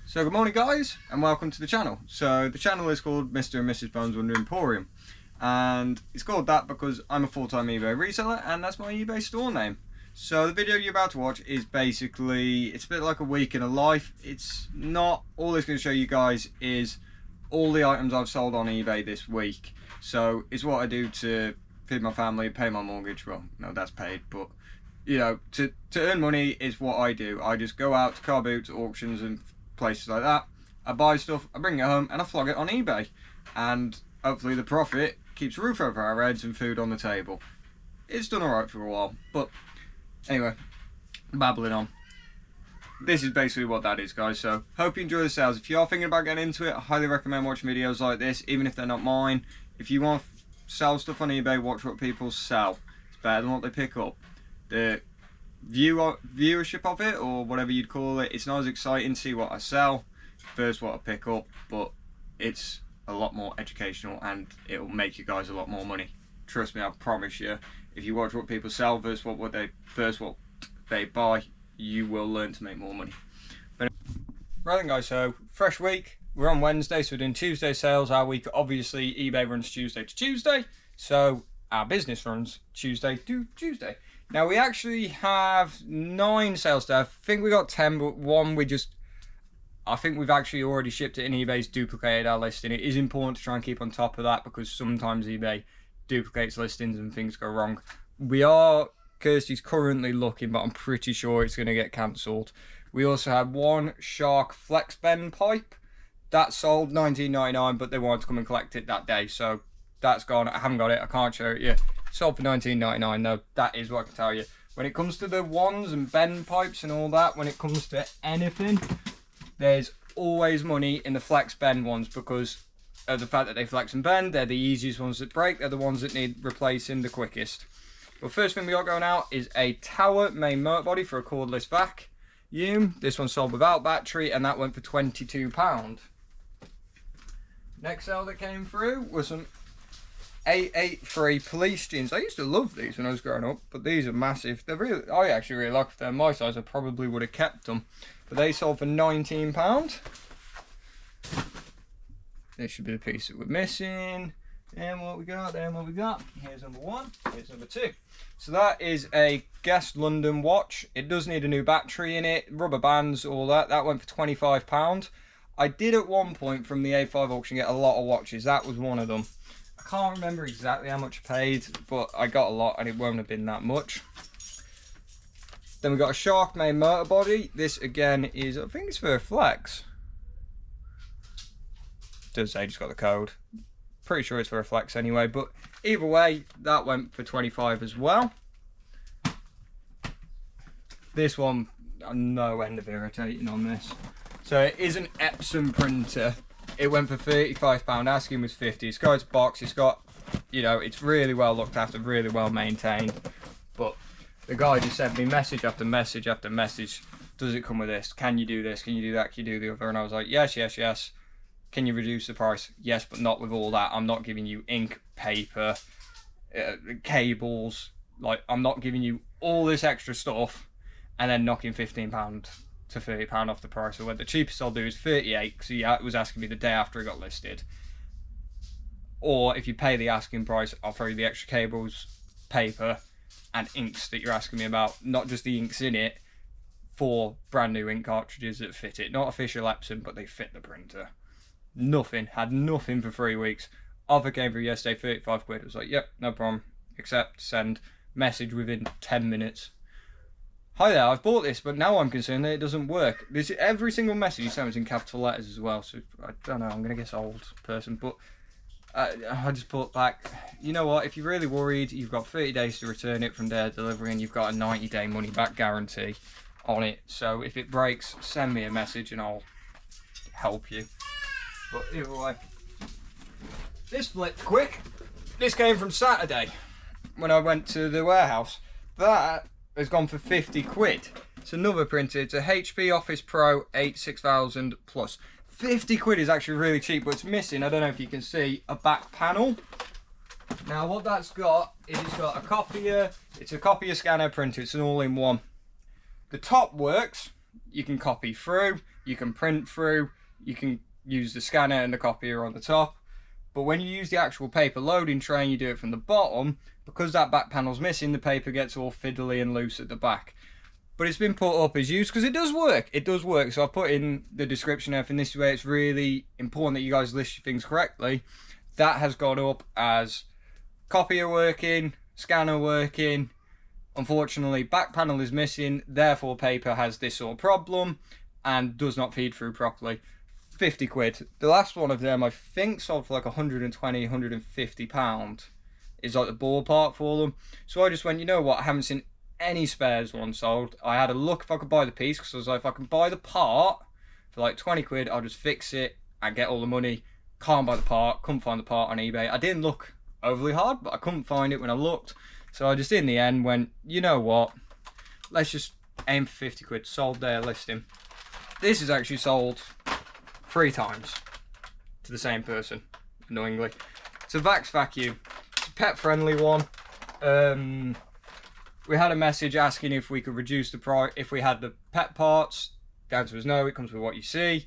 So good morning guys and welcome to the channel. So the channel is called Mr. and Mrs. Bones Wonder Emporium, and it's called that because I'm a full-time eBay reseller and that's my eBay store name. So the video you're about to watch is basically, it's a bit like a week in a life. It's not, all it's going to show you guys is all the items I've sold on eBay this week. So it's what I do to feed my family, pay my mortgage. Well, no, that's paid, but you know, to earn money is what I do. I just go out to car boots, auctions and places like that. I buy stuff, I bring it home and I flog it on eBay, and hopefully the profit keeps a roof over our heads and food on the table. It's done alright for a while, but anyway, babbling on. This is basically what that is, guys. So hope you enjoy the sales. If you are thinking about getting into it, I highly recommend watching videos like this, even if they're not mine. If you want to sell stuff on eBay, watch what people sell. It's better than what they pick up. The viewership of it, or whatever you'd call it, it's not as exciting to see what I sell versus what I pick up, but it's a lot more educational and it'll make you guys a lot more money. Trust me, I promise you. If you watch what people sell versus what they buy, you will learn to make more money. But right then guys, so fresh week, we're on Wednesday, so we're doing Tuesday sales. Our week, obviously eBay runs Tuesday to Tuesday, so our business runs Tuesday to Tuesday. Now we actually have 9 sales there. I think we got 10, but one I think we've actually already shipped it, and eBay's duplicated our listing. It is important to try and keep on top of that because sometimes eBay duplicates listings and things go wrong. Kirsty's currently looking, but I'm pretty sure it's going to get cancelled. We also had one Shark Flex Bend pipe. That sold $19.99, but they wanted to come and collect it that day, so that's gone. I haven't got it, I can't show it yet. Sold for $19.99 though, that is what I can tell you. When it comes to the wands and bend pipes and all that, when it comes to anything, there's always money in the flex bend ones because of the fact that they flex and bend. They're the easiest ones that break, they're the ones that need replacing the quickest. But first thing we got going out is a tower main motor body for a cordless vacuum. This one sold without battery and that went for £22. Next sale that came through was some 883 police jeans. I used to love these when I was growing up, but these are massive. I actually really like them. My size, I probably would have kept them, but they sold for £19. This should be the piece that we're missing. And what we got, here's number 1, here's number 2. So that is a Guess London watch. It does need a new battery in it, rubber bands, all that. That went for £25. I did at one point from the A5 auction get a lot of watches. That was one of them. I can't remember exactly how much I paid, but I got a lot and it won't have been that much. Then we got a Shark made motor body. This again is, I think it's for a flex. Does say just got the code. Pretty sure it's for a flex anyway, but either way, that went for 25 as well. This one, no end of irritating on this. So it is an Epson printer. It went for £35, asking was 50. It's got its box, it's got, you know, it's really well looked after, really well maintained. But the guy just sent me message after message after message. Does it come with this? Can you do this? Can you do that? Can you do the other? And I was like, yes, yes, yes. Can you reduce the price? Yes, but not with all that. I'm not giving you ink, paper, cables. Like, I'm not giving you all this extra stuff and then knocking £15 to £30 off the price. So the cheapest I'll do is 38 because he was asking me the day after it got listed. Or if you pay the asking price, I'll throw you the extra cables, paper and inks that you're asking me about. Not just the inks in it, 4 brand new ink cartridges that fit it. Not official Epson, but they fit the printer. Had nothing for 3 weeks. Offer came through yesterday, 35 quid. I was like, yep, no problem. Accept, send, message within 10 minutes. Hi there, I've bought this, but now I'm concerned that it doesn't work. Every single message you sent was in capital letters as well, so I don't know, I'm going to guess old person, but I just put back, you know what, if you're really worried, you've got 30 days to return it from their delivery and you've got a 90-day money back guarantee on it, so if it breaks, send me a message and I'll help you. But either way, this flipped quick. This came from Saturday when I went to the warehouse. That has gone for 50 quid. It's another printer. It's a HP Office Pro 6000 Plus. 50 quid is actually really cheap, but it's missing, I don't know if you can see, a back panel. Now what that's got is it's got a copier, it's a copier scanner printer, it's an all-in-one. The top works, you can copy through, you can print through, you can use the scanner and the copier on the top. But when you use the actual paper loading tray and you do it from the bottom, because that back panel's missing, the paper gets all fiddly and loose at the back. But it's been put up as used because it does work. It does work. So I've put in the description and everything. This is where it's really important that you guys list your things correctly. That has gone up as copier working, scanner working. Unfortunately, back panel is missing. Therefore, paper has this sort of problem and does not feed through properly. 50 quid. The last one of them I think sold for like 120, 150 pound is like the ballpark for them. So I just went, you know what, I haven't seen any spares one sold. I had a look if I could buy the piece because I was like, if I can buy the part for like 20 quid, I'll just fix it and get all the money. Can't buy the part, couldn't find the part on eBay. I didn't look overly hard, but I couldn't find it when I looked. So I just in the end went, you know what, let's just aim for 50 quid. Sold their listing. This is actually sold 3 times to the same person, annoyingly. It's a Vax vacuum. It's a pet friendly one. We had a message asking if we could reduce the price if we had the pet parts. The answer was no, it comes with what you see.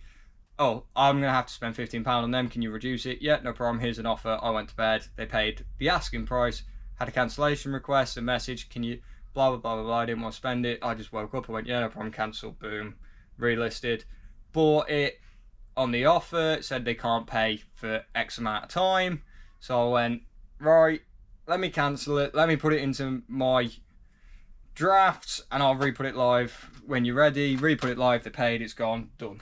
Oh, I'm going to have to spend £15 on them, can you reduce it? Yeah, no problem, here's an offer. I went to bed, they paid the asking price, had a cancellation request, a message, can you blah blah blah blah blah, I didn't want to spend it. I just woke up, I went, yeah, no problem, cancel, boom, relisted. Bought it on the offer, it said they can't pay for X amount of time. So I went, right, let me cancel it, let me put it into my drafts and I'll re-put it live when you're ready. Re-put it live, they paid, it's gone, done.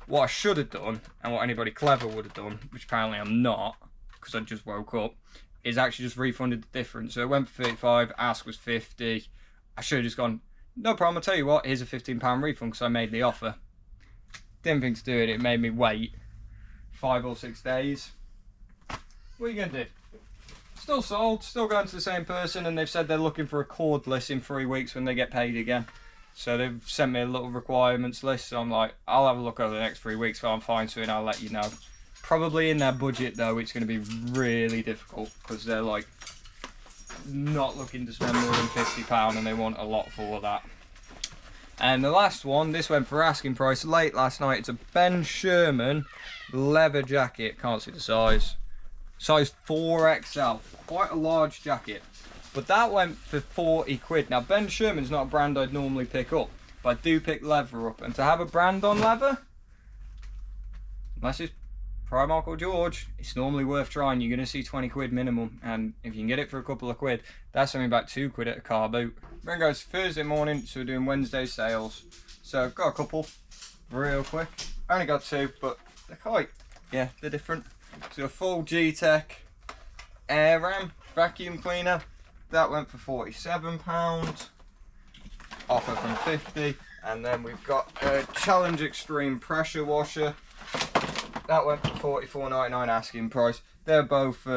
What I should have done, and what anybody clever would have done, which apparently I'm not, because I just woke up, is actually just refunded the difference. So it went for 35, ask was 50. I should have just gone, no problem, I'll tell you what, here's a £15 refund because I made the offer. Didn't think to do it, it made me wait 5 or 6 days. What are you going to do? Still sold, still going to the same person, and they've said they're looking for a cordless in 3 weeks when they get paid again. So they've sent me a little requirements list, so I'm like, I'll have a look over the next 3 weeks if I'm fine to it and I'll let you know. Probably in their budget though, it's going to be really difficult because they're like not looking to spend more than £50 and they want a lot for that. And the last one, this went for asking price late last night. It's a Ben Sherman leather jacket, can't see the size. Size 4XL, quite a large jacket. But that went for 40 quid. Now Ben Sherman's not a brand I'd normally pick up, but I do pick leather up. And to have a brand on leather, unless it's Primark or George, it's normally worth trying. You're going to see 20 quid minimum. And if you can get it for a couple of quid, that's only about 2 quid at a car boot. Then goes Thursday morning, so we're doing Wednesday sales. So I've got a couple, real quick. I only got 2, but they're quite, yeah, they're different. So a full G-Tech Air Ram vacuum cleaner. That went for £47, offer from 50. And then we've got a Challenge Extreme pressure washer. That went for £44.99 asking price. They're both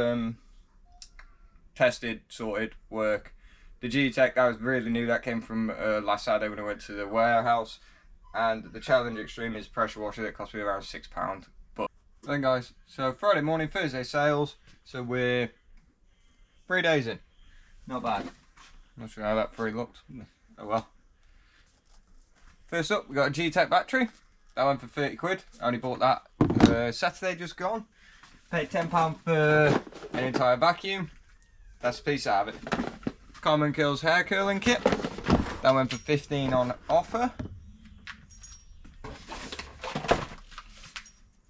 tested, sorted, work. The G-Tech, that was really new, that came from last Saturday when I went to the warehouse. And the Challenge Extreme is a pressure washer that cost me around £6. But then guys, so Friday morning, Thursday sales. So we're 3 days in. Not bad. Not sure how that 3 looked. Oh well. First up, we got a G-Tech battery. That went for 30 quid. I only bought that Saturday just gone. Paid £10 for an entire vacuum. That's a piece out of it. Common Kills hair curling kit. That went for 15 on offer.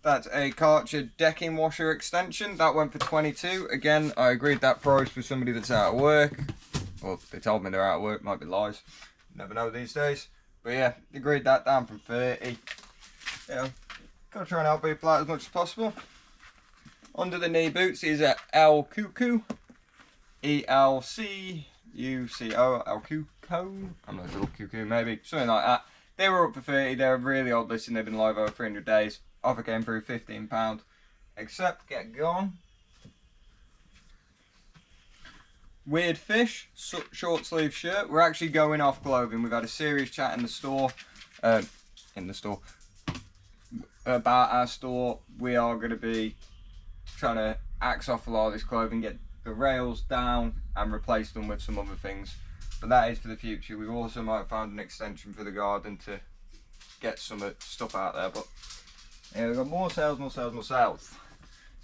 That's a Karcher decking washer extension. That went for 22. Again, I agreed that price for somebody that's out of work. Well, they told me they're out of work. Might be lies. Never know these days. But yeah, agreed that down from 30. Yeah, gotta try and help people out as much as possible. Under the knee boots, these are El Cuckoo. E-L-C-U-C-O. El Cuckoo. I'm not sure, Cuckoo maybe. Something like that. They were up for 30. They're a really old listing. They've been live over 300 days. Offer came through £15. Except, get gone. Weird Fish, short sleeve shirt. We're actually going off clothing. We've had a serious chat in the store. About our store. We are going to be trying to axe off a lot of this clothing, get the rails down and replace them with some other things. But that is for the future. We've also might have found an extension for the garden to get some stuff out there. But yeah, we've got more sales.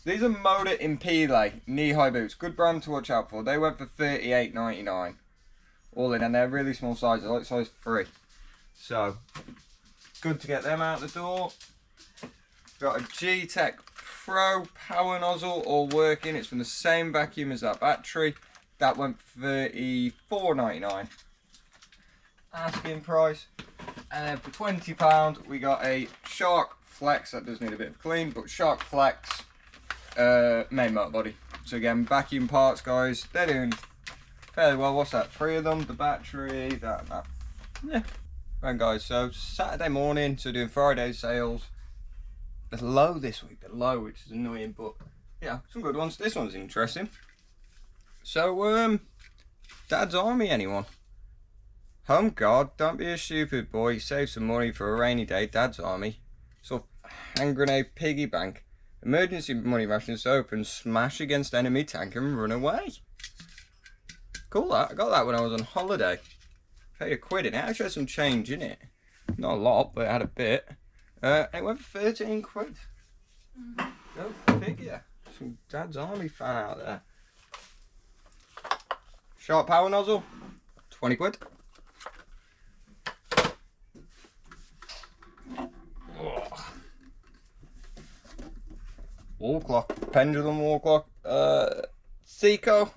These are Moda Impele knee-high boots. Good brand to watch out for. They went for $38.99 all in, and they're really small sizes, like size 3. So good to get them out the door. Got a G-Tech Pro power nozzle all working. It's from the same vacuum as that battery. That went for $34.99 asking price. And then for £20 we got a Shark Flex. That does need a bit of clean, but Shark Flex main motor body. So again, vacuum parts, guys. They're doing fairly well. What's that? 3 of them. The battery, that and that. Yeah. Right, guys. So Saturday morning. So doing Friday sales. They're low this week. They're low, which is annoying, but yeah, some good ones. This one's interesting. So Dad's Army, anyone? Home guard. Don't be a stupid boy. Save some money for a rainy day. Dad's Army. Sort of hand grenade piggy bank. Emergency money rations open, smash against enemy tank and run away. Cool that. I got that when I was on holiday. Paid £1 in it. Actually had some change in it. Not a lot, but it had a bit. It went for £13. Go figure. Some Dad's Army fan out there. Sharp power nozzle, £20. Wall clock, pendulum wall clock, Seco.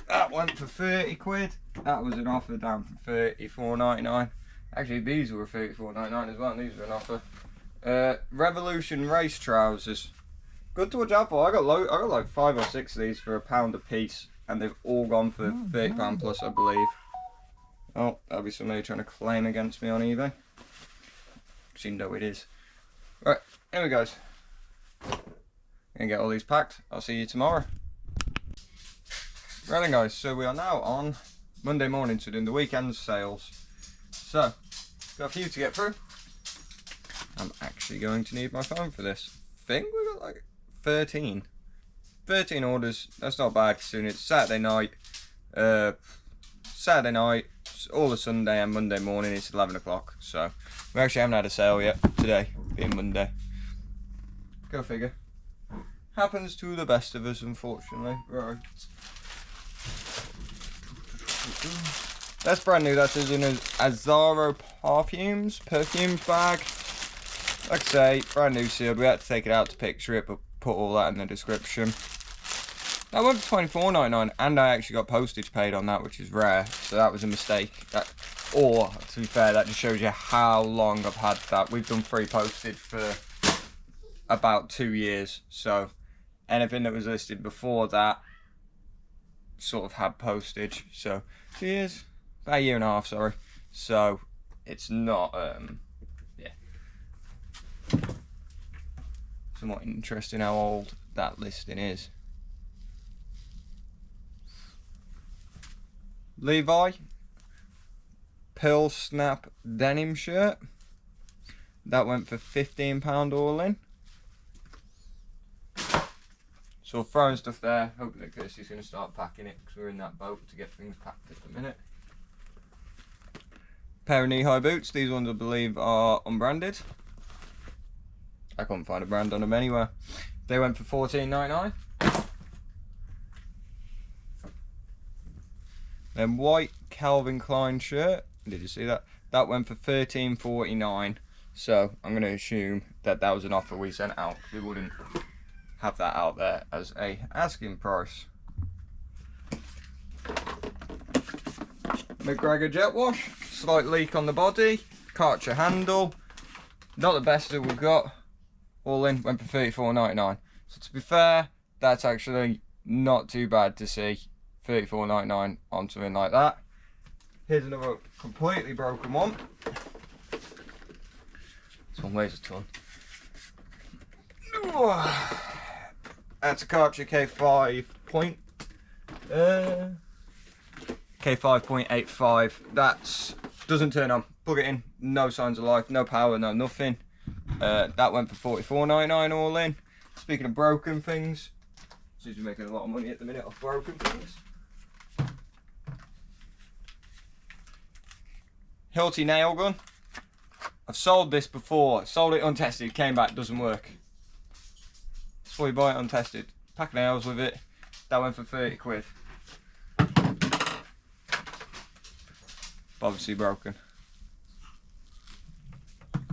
That went for £30. That was an offer down from $34.99. Actually, these were $34.99 as well, and these were an offer. Revolution race trousers. Good to watch out for. I got like 5 or 6 of these for £1 a piece, and they've all gone for £30 plus, I believe. Oh, that'll be somebody trying to claim against me on eBay. Which you know it is. Right, here we go. Gonna get all these packed. I'll see you tomorrow. Right then, guys, so we are now on Monday morning, so doing the weekend sales. So, got a few to get through. I'm actually going to need my phone for this. I think we got like 13 orders. That's not bad considering it's Saturday night. All the Sunday and Monday morning. It's 11 o'clock. So we actually haven't had a sale yet today, being Monday. Go figure. Happens to the best of us, unfortunately. Right. That's brand new. That's in a Azaro perfumes bag. Like I say, brand new sealed. We had to take it out to picture it, but put all that in the description. That went for $24.99, and I actually got postage paid on that, which is rare. So that was a mistake. Or to be fair, that just shows you how long I've had that. We've done free postage for about 2 years. So anything that was listed before that sort of had postage. So 2 years, about 1.5 years, sorry. So it's not somewhat interesting how old that listing is. Levi Pearl Snap denim shirt. That went for £15 all in. So throwing stuff there, hoping that Kirsty's going to start packing it because we're in that boat to get things packed at the minute. Pair of knee-high boots. These ones I believe are unbranded. I couldn't find a brand on them anywhere. They went for $14.99. Then white Calvin Klein shirt. Did you see that? That went for $13.49. So I'm going to assume that that was an offer we sent out. We wouldn't have that out there as a asking price. McGregor jet wash. Slight leak on the body. Karcher handle. Not the best that we've got. All in went for $34.99. So to be fair, that's actually not too bad to see $34.99 on something like that. Here's another completely broken one. This one weighs a ton. That's a Karcher K5.85. That doesn't turn on. Plug it in. No signs of life. No power. No nothing. That went for $44.99 all in. Speaking of broken things, seems to be making a lot of money at the minute off broken things. Hilti nail gun. I've sold this before. Sold it untested, came back, doesn't work. That's why you buy it untested. Pack of nails with it. That went for 30 quid. Obviously broken.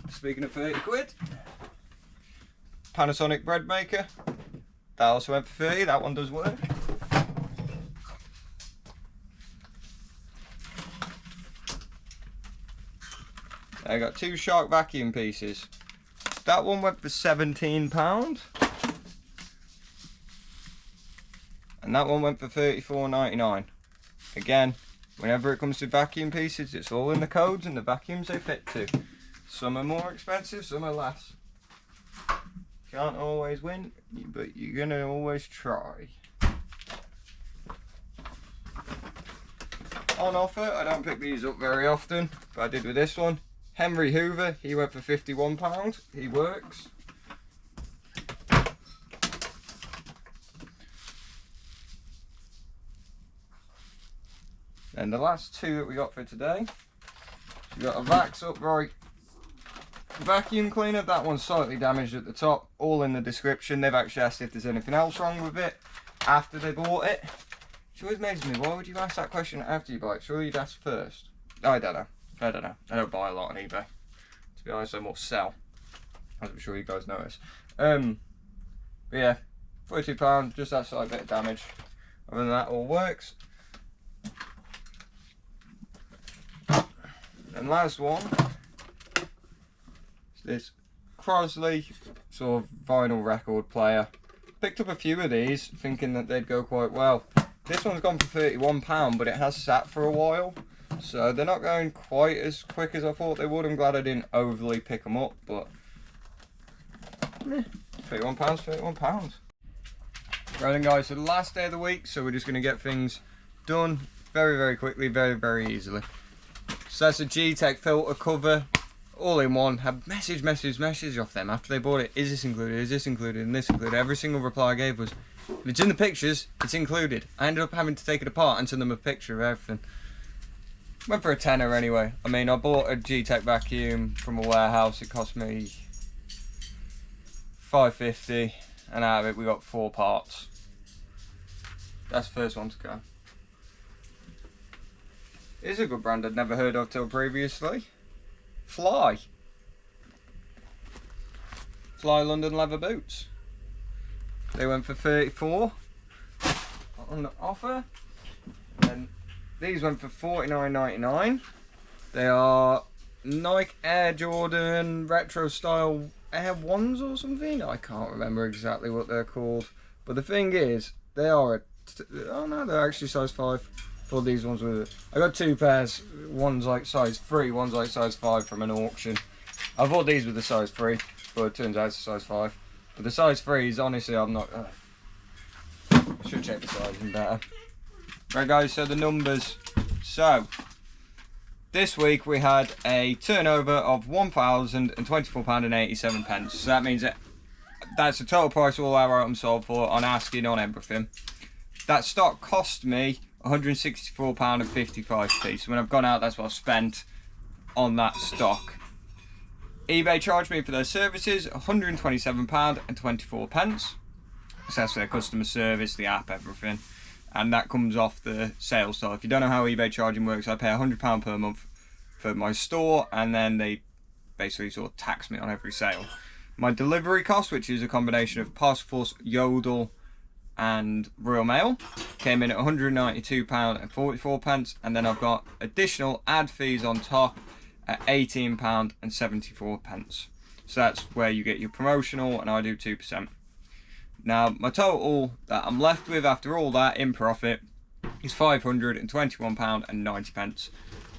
Speaking of 30 quid, Panasonic bread maker. That also went for 30. That one does work. I got 2 Shark vacuum pieces. That one went for £17. And that one went for $34.99. Again, whenever it comes to vacuum pieces, it's all in the codes and the vacuums they fit to. Some are more expensive, some are less. Can't always win, but you're gonna always try. On offer, I don't pick these up very often, but I did with this one. Henry Hoover, he went for £51. He works. And the last 2 that we got for today, we got a Vax Upright vacuum cleaner. That one's slightly damaged at the top, all in the description. They've actually asked if there's anything else wrong with it after they bought it. It always amazes me, why would you ask that question after you buy it? Surely you'd ask first. I don't know. I don't buy a lot on eBay. To be honest, I more sell, as I'm sure you guys notice. But yeah, £42, just that slight bit of damage. Other than that, all works. And last one is this Crosley sort of vinyl record player. Picked up a few of these thinking that they'd go quite well. This one's gone for £31, but it has sat for a while, so they're not going quite as quick as I thought they would. I'm glad I didn't overly pick them up, but £31, £31. Right then guys, so the last day of the week, so we're just going to get things done very, very quickly, very, very easily. So that's a G-Tech filter cover, all in one. Had message off them after they bought it. Is this included? Is this included? And this included? Every single reply I gave was, if it's in the pictures, it's included. I ended up having to take it apart and send them a picture of everything. Went for a tenner anyway. I mean, I bought a G-Tech vacuum from a warehouse. It cost me $5.50, and out of it we got 4 parts. That's the first one to go. It is a good brand I'd never heard of till previously. Fly London leather boots. They went for 34 on the offer. And these went for $49.99. They are Nike Air Jordan retro style Air Ones or something. I can't remember exactly what they're called. But the thing is, they are oh no, they're actually size 5. For these ones with it. I got 2 pairs. One's like size 3, one's like size 5 from an auction. I bought these with the size 3, but it turns out it's a size 5. But the size 3s, honestly, I'm not. I should check the sizing better. Right, guys. So the numbers. So this week we had a turnover of £1,024.87. So that means that that's the total price all our items sold for on asking on everything. That stock cost me £164.55. So when I've gone out, that's what I've spent on that stock. eBay charged me for their services £127.24. So that's their customer service, the app, everything. And that comes off the sales. So if you don't know how eBay charging works, I pay £100 per month for my store, and then they basically sort of tax me on every sale. My delivery cost, which is a combination of Parcel Force, Yodel, and Royal Mail, came in at £192.44, and then I've got additional ad fees on top at £18.74. So that's where you get your promotional, and I do 2%. Now my total that I'm left with after all that in profit is £521.90.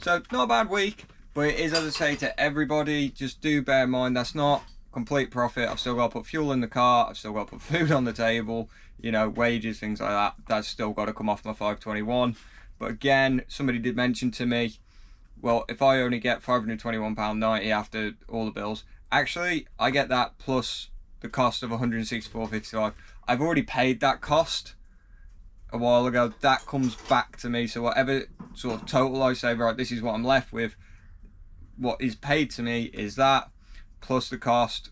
So not a bad week, but it is, as I say to everybody, just do bear in mind that's not complete profit. I've still got to put fuel in the car, I've still got to put food on the table, you know, wages, things like that. That's still got to come off my 521. But again, somebody did mention to me, well, if I only get £521.90 after all the bills, actually I get that plus the cost of £164.55. I've already paid that cost a while ago. That comes back to me. So whatever sort of total I say, right, this is what I'm left with, what is paid to me is that, plus the cost,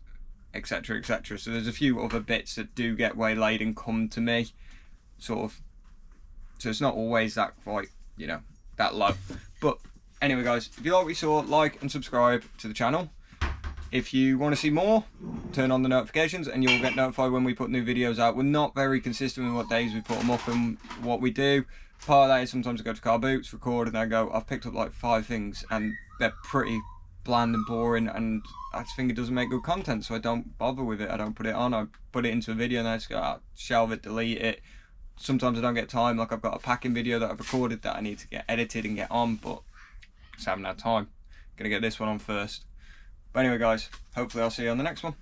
etc, etc. So there's a few other bits that do get waylaid and come to me, sort of. So it's not always that quite, you know, that low. But anyway guys, if you like what you saw, like and subscribe to the channel. If you want to see more, turn on the notifications and you'll get notified when we put new videos out. We're not very consistent with what days we put them up and what we do. Part of that is sometimes I go to car boots, record, and I go, I've picked up like 5 things and they're pretty bland and boring, and I just think it doesn't make good content, so I don't bother with it. I don't put it on. I put it into a video and I just go, oh, shelve it, delete it. Sometimes I don't get time, like I've got a packing video that I've recorded that I need to get edited and get on, but just haven't had time. Gonna get this one on first. But anyway guys, hopefully I'll see you on the next one.